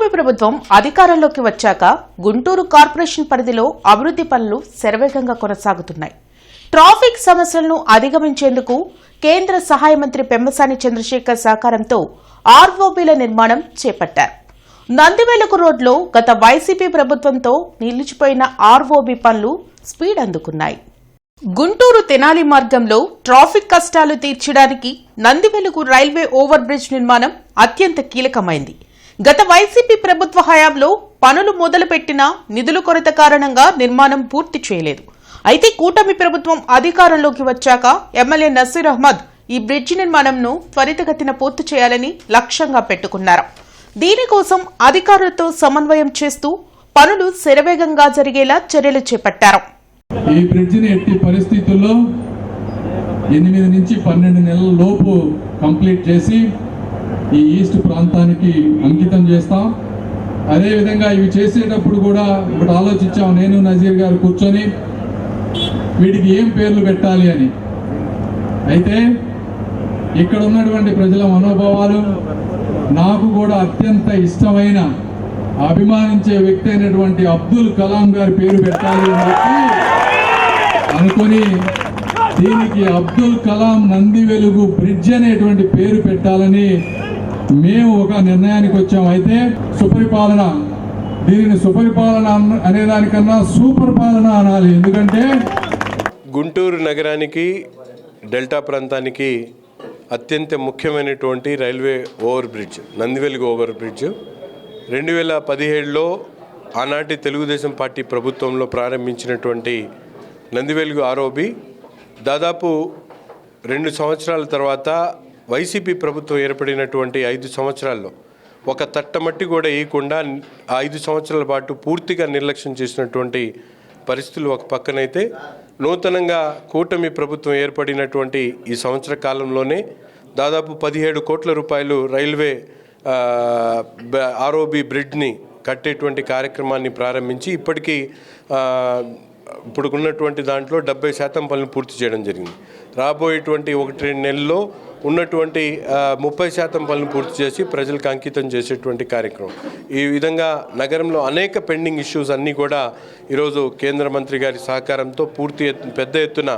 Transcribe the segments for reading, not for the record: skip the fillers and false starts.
కూటమి ప్రభుత్వం అధికారంలోకి వచ్చాక గుంటూరు కార్పొరేషన్ పరిధిలో అభివృద్ది పనులు శరవేగంగా కొనసాగుతున్నాయి. ట్రాఫిక్ సమస్యలను అధిగమించేందుకు కేంద్ర సహాయ మంత్రి పెమ్మసాని చంద్రశేఖర్ సహకారంతో ఆర్ఓబీల నిర్మాణం చేపట్టారు. నందివేలుకు రోడ్లో గత వైసీపీ ప్రభుత్వంతో నిలిచిపోయిన ఆర్ఓబీ పనులు స్పీడ్ అందుకున్నాయి. గుంటూరు తెనాలి మార్గంలో ట్రాఫిక్ కష్టాలు తీర్చడానికి నందివేలుకు రైల్వే ఓవర్ బ్రిడ్జ్ నిర్మాణం అత్యంత కీలకమైంది. గత వైసీపీ ప్రభుత్వ హయాంలో పనులు మొదలుపెట్టినా నిధుల కొరత కారణంగా నిర్మాణం పూర్తి చేయలేదు. అయితే కూటమి ప్రభుత్వం అధికారంలోకి వచ్చాక ఎమ్మెల్యే నసీర్ అహ్మద్ ఈ బ్రిడ్జి నిర్మాణంను త్వరితగతిన పూర్తి చేయాలని లక్ష్యంగా పెట్టుకున్నారు. దీనికోసం అధికారులతో సమన్వయం చేస్తూ పనులు శరవేగంగా జరిగేలా చర్యలు చేపట్టారు. ఈ బ్రిడ్జిని ఎట్టి పరిస్థితుల్లో 8 నుంచి 12 నెలల లోపు కంప్లీట్ చేసి ఈ ఈస్ట్ ప్రాంతానికి అంకితం చేస్తాం. అదేవిధంగా ఇవి చేసేటప్పుడు కూడా ఒకటి ఆలోచించాం, నేను నజీర్ గారు కూర్చొని వీటికి ఏం పేర్లు పెట్టాలి అని. అయితే ఇక్కడ ఉన్నటువంటి ప్రజల మనోభావాలు, నాకు కూడా అత్యంత ఇష్టమైన అభిమానించే వ్యక్తి అయినటువంటి అబ్దుల్ కలాం గారి పేరు పెట్టాలి అని అనుకొని దీనికి అబ్దుల్ కలాం నంది వెలుగు బ్రిడ్జ్ అనేటువంటి పేరు పెట్టాలని మేము ఒక నిర్ణయానికి వచ్చాం. అయితే సుపరిపాలన, దీనిని సుపరిపాలన అనేదానికన్నా సూపర్ పాలన అనాలి. ఎందుకంటే గుంటూరు నగరానికి, డెల్టా ప్రాంతానికి అత్యంత ముఖ్యమైనటువంటి railway over bridge Nandivelugu over bridge 2017లో ఆనాటి తెలుగుదేశం పార్టీ ప్రభుత్వంలో ప్రారంభించినటువంటి నందివెలుగు ఆర్ఓబి దాదాపు 2 సంవత్సరాల తర్వాత వైసీపీ ప్రభుత్వం ఏర్పడినటువంటి 5 సంవత్సరాల్లో ఒక తట్టమట్టి కూడా వేయకుండా 5 సంవత్సరాల పాటు పూర్తిగా నిర్లక్ష్యం చేసినటువంటి పరిస్థితులు ఒక పక్కనైతే, నూతనంగా కూటమి ప్రభుత్వం ఏర్పడినటువంటి ఈ సంవత్సర కాలంలోనే దాదాపు 17 కోట్ల రూపాయలు రైల్వే ఆర్ఓబి బ్రిడ్జ్ని కట్టేటువంటి కార్యక్రమాన్ని ప్రారంభించి ఇప్పటికీ ఇప్పుడు ఉన్నటువంటి దాంట్లో 70% పనులు పూర్తి చేయడం జరిగింది. రాబోయేటువంటి 1-2 నెలల్లో ఉన్నటువంటి 30% పనులు పూర్తి చేసి ప్రజలకు అంకితం చేసేటువంటి కార్యక్రమం. ఈ విధంగా నగరంలో అనేక పెండింగ్ ఇష్యూస్ అన్నీ కూడా ఈరోజు కేంద్ర మంత్రి గారి సహకారంతో పెద్ద ఎత్తున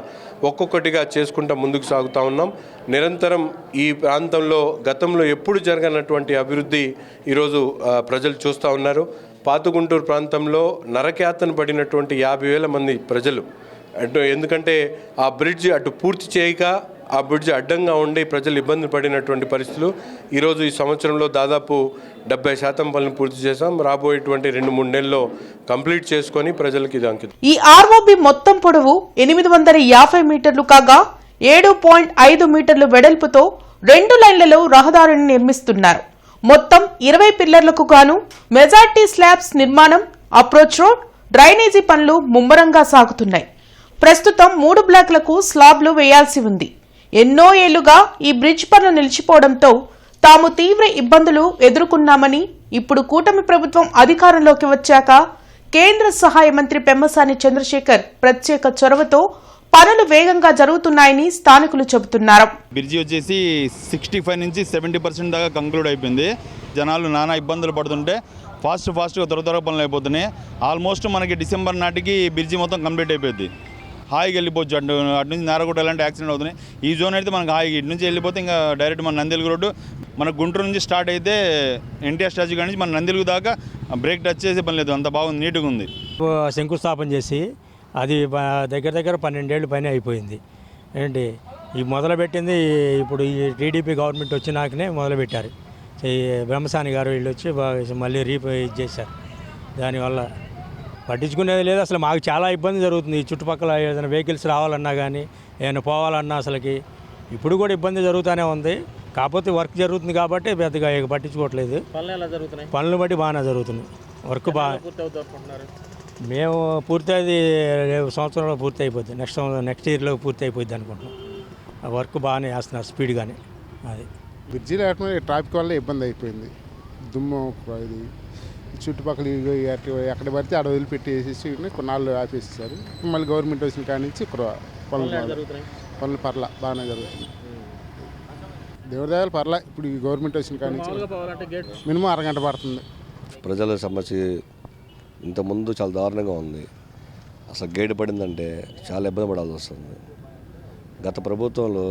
ఒక్కొక్కటిగా చేసుకుంటూ ముందుకు సాగుతూ ఉన్నాం. నిరంతరం ఈ ప్రాంతంలో గతంలో ఎప్పుడు జరగనటువంటి అభివృద్ధి ఈరోజు ప్రజలు చూస్తూ ఉన్నారు. పాత గుంటూరు ప్రాంతంలో నరకయాతన పడినటువంటి 50,000 మంది ప్రజలు ఎందుకంటే ఆ బ్రిడ్జ్ అటు పూర్తి చేయక ఆ బ్రిడ్జ్ అడ్డంగా ఉండి ప్రజలు ఇబ్బంది పడినటువంటి పరిస్థితులు. ఈరోజు ఈ సంవత్సరంలో దాదాపు 70% పనులు పూర్తి చేశాం. రాబోయేటువంటి 2-3 నెలల్లో కంప్లీట్ చేసుకొని ప్రజలకు ఇది అంకితం. ఈ ఆర్ఓబి మొత్తం పొడవు 850 మీటర్లు కాగా 7.5 మీటర్లు వెడల్పుతో 2 లైన్లలో రహదారిని నిర్మిస్తున్నారు. మొత్తం 20 పిల్లర్లకు గాను మెజార్టీ స్లాబ్స్ నిర్మాణం, అప్రోచ్ రోడ్, డ్రైనేజీ పనులు ముమ్మరంగా సాగుతున్నాయి. ప్రస్తుతం 3 బ్లాక్లకు స్లాబ్లు వేయాల్సి ఉంది. ఎన్నో ఏళ్లుగా ఈ బ్రిడ్జ్ పనులు నిలిచిపోవడంతో తాము తీవ్ర ఇబ్బందులు ఎదుర్కొన్నామని, ఇప్పుడు కూటమి ప్రభుత్వం అధికారంలోకి వచ్చాక కేంద్ర సహాయ మంత్రి పెమ్మసాని చంద్రశేఖర్ ప్రత్యేక చొరవతో పనులు వేగంగా జరుగుతున్నాయని స్థానికులు చెబుతున్నారు. బ్రిడ్జి వచ్చేసి 65 నుంచి 70% దాకా కంక్లూడ్ అయిపోయింది. జనాలు నానా ఇబ్బందులు పడుతుంటే ఫాస్ట్గా త్వర పనులు అయిపోతున్నాయి. ఆల్మోస్ట్ మనకి డిసెంబర్ నాటికి బ్రిడ్జి మొత్తం కంప్లీట్ అయిపోద్ది. హాయిగా వెళ్ళిపోవచ్చు. అటు నుంచి నారకోట ఎలాంటి యాక్సిడెంట్ అవుతున్నాయి. ఈ జోన్ అయితే మనకి హాయిగా ఇటు నుంచి వెళ్ళిపోతే ఇంకా డైరెక్ట్ మన నందివెలుగు రోడ్డు, మన గుంటూరు నుంచి స్టార్ట్ అయితే ఎన్టీఆర్ స్టాచ్యూ కాడి నుంచి మన నందివెలుగు దాకా బ్రేక్ టచ్ చేసే పని లేదు. అంత బాగుంది, నీట్గా ఉంది. శంకుస్థాపన చేసి అది దగ్గర 12 ఏళ్ళు పైన అయిపోయింది. ఏంటి ఈ మొదలుపెట్టింది ఇప్పుడు ఈ టీడీపీ గవర్నమెంట్ వచ్చినాకనే మొదలుపెట్టారు. ఈ బ్రహ్మసాని గారు వీళ్ళు వచ్చి మళ్ళీ ఇది చేశారు. దానివల్ల పట్టించుకునేది లేదు. అసలు మాకు చాలా ఇబ్బంది జరుగుతుంది. ఈ చుట్టుపక్కల ఏదైనా వెహికల్స్ రావాలన్నా కానీ, ఏదైనా పోవాలన్నా అసలుకి ఇప్పుడు కూడా ఇబ్బంది జరుగుతూనే ఉంది. కాకపోతే వర్క్ జరుగుతుంది కాబట్టి పెద్దగా పట్టించుకోవట్లేదు. పనులు బట్టి బాగానే జరుగుతుంది. వర్క్ బాగా మేము పూర్తయింది సంవత్సరంలో పూర్తి అయిపోద్ది. నెక్స్ట్ ఇయర్లో పూర్తి అయిపోద్ది అనుకుంటున్నాం. వర్క్ బాగానే వేస్తున్నారు, స్పీడ్గానే. అది బ్రిడ్జి లేకపోతే ట్రాఫిక్ వల్ల ఇబ్బంది అయిపోయింది. దుమ్ము ఇది చుట్టుపక్కల ఎక్కడ పడితే అక్కడ వదిలిపెట్టేసి కొన్నాళ్ళు ఆపేసేసారు. మళ్ళీ గవర్నమెంట్ వచ్చిన కాడి నుంచి పనులు పర్ల బాగానే జరుగుతుంది. దేవుడి దగ్గర పర్ల. ఇప్పుడు ఈ గవర్నమెంట్ వచ్చిన కాడి నుంచి మినిమం అరగంట పడుతుంది. ప్రజల సమస్య ఇంతకుముందు చాలా దారుణంగా ఉంది. అసలు గేటు పడిందంటే చాలా ఇబ్బంది పడాల్సి వస్తుంది. గత ప్రభుత్వంలో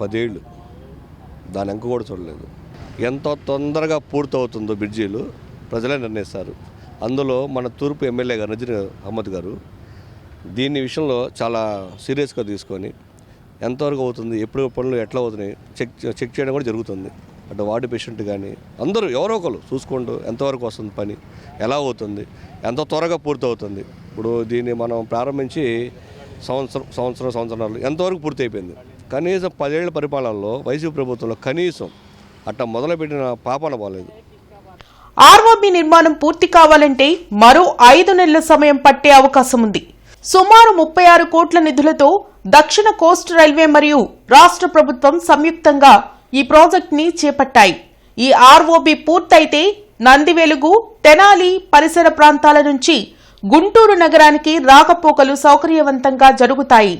10 ఏళ్ళు దాని అంక కూడా చూడలేదు. ఎంత తొందరగా పూర్తవుతుందో బ్రిడ్జీలు ప్రజలే నిర్ణయిస్తారు. అందులో మన తూర్పు ఎమ్మెల్యే గారు నజీర్ అహ్మద్ గారు దీని విషయంలో చాలా సీరియస్గా తీసుకొని ఎంతవరకు అవుతుంది, ఎప్పుడు పనులు ఎట్లా అవుతున్నాయి చెక్ చేయడం కూడా జరుగుతుంది. అటు వార్డు పేషెంట్ కానీ అందరూ ఎవరో ఒకరు చూసుకుంటూ ఎంతవరకు వస్తుంది, పని ఎలా అవుతుంది, ఎంత త్వరగా పూర్తవుతుంది. ఇప్పుడు దీన్ని మనం ప్రారంభించి సంవత్సరాలు ఎంతవరకు పూర్తి అయిపోయింది. కనీసం 10 ఏళ్ల పరిపాలనలో వైసీపీ ప్రభుత్వంలో కనీసం అట్లా మొదలుపెట్టిన పాపన పోలేదు. ఆర్ఓబి నిర్మాణం పూర్తి కావాలంటే మరో 5 నెలల సమయం పట్టే అవకాశం ఉంది. సుమారు 36 కోట్ల నిధులతో దక్షిణ కోస్ట్ రైల్వే మరియు రాష్ట్ర ప్రభుత్వం సంయుక్తంగా ఈ ప్రాజెక్టుని చేపట్టాయి. ఈ ఆర్ఓబి పూర్తయితే నందివెలుగు, తెనాలి పరిసర ప్రాంతాల నుంచి గుంటూరు నగరానికి రాకపోకలు సౌకర్యవంతంగా జరుగుతాయి.